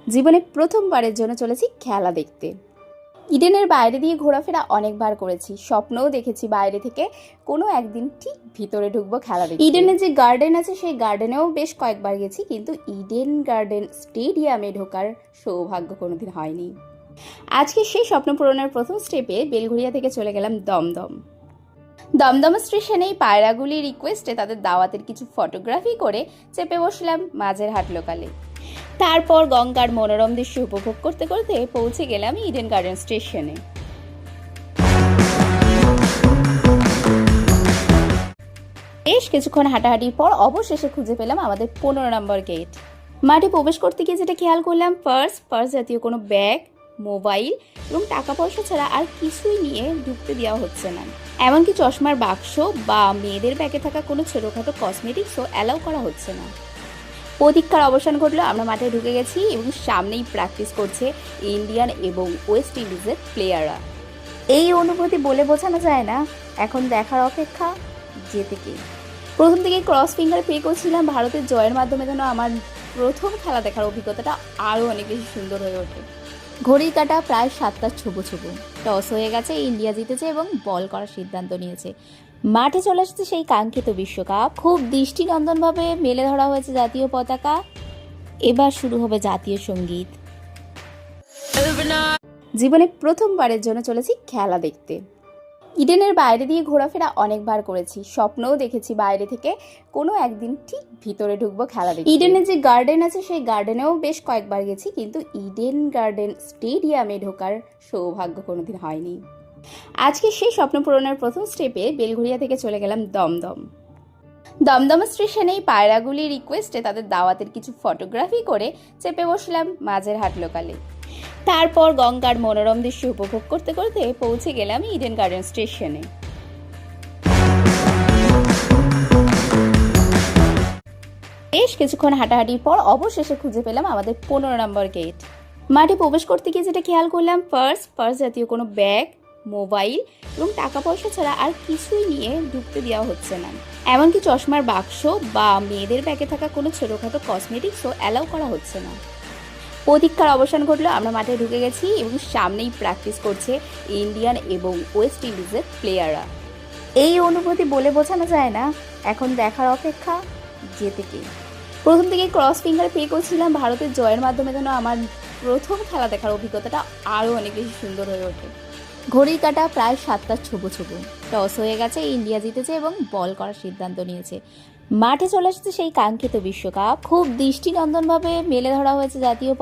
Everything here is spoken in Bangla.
জীবনে প্রথমবারের জন্য চলেছি খেলা দেখতে। ইডেনের বাইরে দিয়ে ঘোরাফেরা অনেকবার করেছি, স্বপ্নও দেখেছি বাইরে থেকে কোনো একদিন ঠিক ভিতরে ঢুকবো খেলা দেখতে। ইডেনের যে গার্ডেন আছে সেই গার্ডেনেও বেশ কয়েকবার গেছি, কিন্তু ইডেন গার্ডেন স্টেডিয়ামে ঢোকার সৌভাগ্য কোনোদিন হয়নি। আজকে সেই স্বপ্ন পূরণের প্রথম স্টেপে বেলঘরিয়া থেকে চলে গেলাম দমদম। দমদম স্টেশনেই পায়রাগুলির রিকোয়েস্টে তাদের দাওয়াতের কিছু ফটোগ্রাফি করে চেপে বসলাম মাঝেরহাট লোকালে। তারপর গঙ্গার মনোরম দৃশ্য উপভোগ করতে করতে পৌঁছে গেলাম ইডেন গার্ডেন স্টেশনে। বেশ কিছুক্ষণ হাঁটাহাঁটির পর অবশেষে খুঁজে পেলাম আমাদের 15 নম্বর গেট। মাঠে প্রবেশ করতে গিয়ে যেটা খেয়াল করলাম, পার্স জাতীয় কোনো ব্যাগ, মোবাইল এবং টাকা পয়সা ছাড়া আর কিছুই নিয়ে ঢুকতে দেওয়া হচ্ছে না। এমনকি চশমার বাক্স বা মেয়েদের ব্যাগে থাকা কোনো ছোটোখাটো কসমেটিক্সও অ্যালাউ করা হচ্ছে না। প্রতীক্ষার অবসান ঘটলো, আমরা মাঠে ঢুকে গেছি এবং সামনেই প্র্যাকটিস করছে ইন্ডিয়ান এবং ওয়েস্ট ইন্ডিজের প্লেয়াররা। এই অনুভূতি বলে বোঝানো যায় না, এখন দেখার অপেক্ষা যেতে কে। প্রথম থেকে ক্রস ফিঙ্গার পে করছিলাম ভারতের জয়ের মাধ্যমে, যেন আমার প্রথম খেলা দেখার অভিজ্ঞতাটা আরও অনেক বেশি সুন্দর হয়ে ওঠে। ঘড়ির কাঁটা প্রায় 7টার ছোবো। টস হয়ে গেছে, ইন্ডিয়া জিতেছে এবং বল করার সিদ্ধান্ত নিয়েছে। মাঠে চলে আসছে সেই কাঙ্ক্ষিত বিশ্বকাপ। খুব দৃষ্টিনন্দনভাবে মেলে ধরা হয়েছে জাতীয় পতাকা। এবার শুরু হবে জাতীয় সঙ্গীত। জীবনে প্রথমবারের জন্য চলেছি খেলা দেখতে। ইডেনের বাইরে দিয়ে ঘোরাফেরা অনেকবার করেছি, স্বপ্নও দেখেছি বাইরে থেকে কোনো একদিন ঠিক ভিতরে ঢুকবো খেলা দেখতে। ইডেনের যে গার্ডেন আছে সেই গার্ডেনেও বেশ কয়েকবার গেছি, কিন্তু ইডেন গার্ডেন স্টেডিয়ামে ঢোকার সৌভাগ্য কোনোদিন হয়নি। আজকে সেই স্বপ্ন পূরণের প্রথম স্টেপে বেলঘরিয়া থেকে চলে গেলাম দমদম স্টেশনেই পায়রাগুলির রিকোয়েস্টে তাদের দাওয়াতের কিছু ফটোগ্রাফি করে চেপে বসলাম মাঝেরহাট লোকালে। তারপর গঙ্গার মনোরম দৃশ্য উপভোগ করতে করতে পৌঁছে গেলাম ইডেন গার্ডেন স্টেশনে। বেশ কিছুক্ষণ হাঁটাহাঁটির পর অবশেষে খুঁজে পেলাম আমাদের 15 নম্বর গেট। মাঠে প্রবেশ করতে গিয়ে যেটা খেয়াল করলাম, পার্স জাতীয় কোনো ব্যাগ, মোবাইল এবং টাকা পয়সা ছাড়া আর কিছুই নিয়ে ঢুকতে দেওয়া হচ্ছে না। এমনকি চশমার বাক্স বা মেয়েদের ব্যাগে থাকা কোনো ছোটোখাটো কসমেটিক্সও অ্যালাউ করা হচ্ছে না। প্রতীক্ষার অবসান ঘটলো, আমরা মাঠে ঢুকে গেছি এবং সামনেই প্র্যাকটিস করছে ইন্ডিয়ান এবং ওয়েস্ট ইন্ডিজের প্লেয়াররা। এই অনুভূতি বলে বোঝানো যায় না, এখন দেখার অপেক্ষা যেতে কে। প্রথম থেকে ক্রস ফিঙ্গার পে করছিলাম ভারতের জয়ের মাধ্যমে, যেন আমার প্রথম খেলা দেখার অভিজ্ঞতাটা আরও অনেক বেশি সুন্দর হয়ে ওঠে। ঘড়ির কাঁটা প্রায় 7টার ছোবো। টস হয়ে গেছে, ইন্ডিয়া জিতেছে এবং বল করার সিদ্ধান্ত নিয়েছে। মাঠে চলে আসছে সেই কাঙ্ক্ষিত বিশ্বকাপ। খুব দৃষ্টিনন্দনভাবে মেলে ধরা হয়েছে জাতীয়